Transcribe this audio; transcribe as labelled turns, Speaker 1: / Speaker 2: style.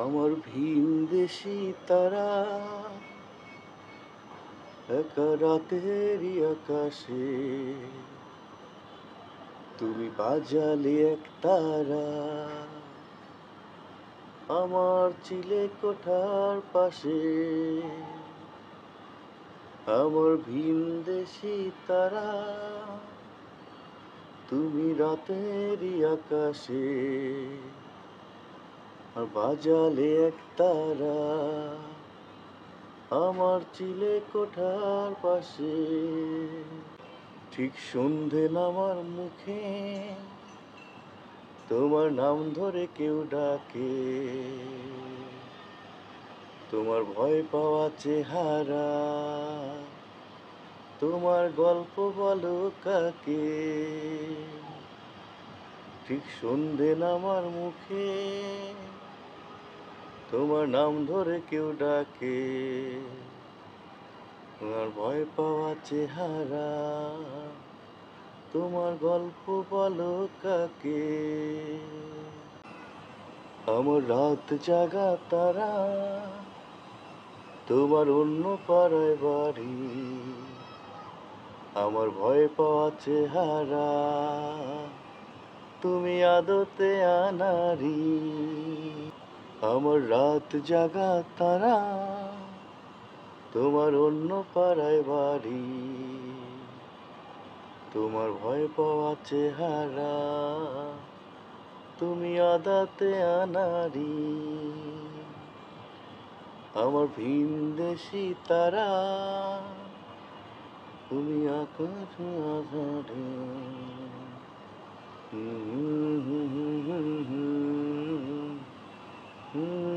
Speaker 1: আমার ভিনদেশী তারা একা রাতেরই আকাশে তুমি বাজালে এক তারা আমার চিলে কোঠার পাশে। আমার ভিনদেশী তারা তুমি রাতেরই আকাশে আর বাজালে এক তারা আমার চিলে কোঠার পাশে। ঠিক সন্ধে নামার মুখে তোমার নাম ধরে কেউ ডাকে, তোমার ভয় পাওয়া চেহারা, তোমার গল্প বলো কাকে। ঠিক সন্ধে নামার মুখে তোমার নাম ধরে কেউ ডাকে, তোমার ভয় পাওয়া চেহারা, তোমার গল্প বলো কাকে। আমার রাত জাগা তারা তোমার অন্য পাড়ায় বাড়ি, আমার ভয় পাওয়া চেহারা, তুমি আদতে আনারি। আমার রাত জাগা তারা তোমার অন্য পাড়ায় বাড়ি, তোমার ভয় পাওয়া চেহারা, তুমি আদাতে আনারি। আমার ভিনদেশী তারা তুমি আকাশ আধারে। হুম হুম হুম হুম হুম হুম।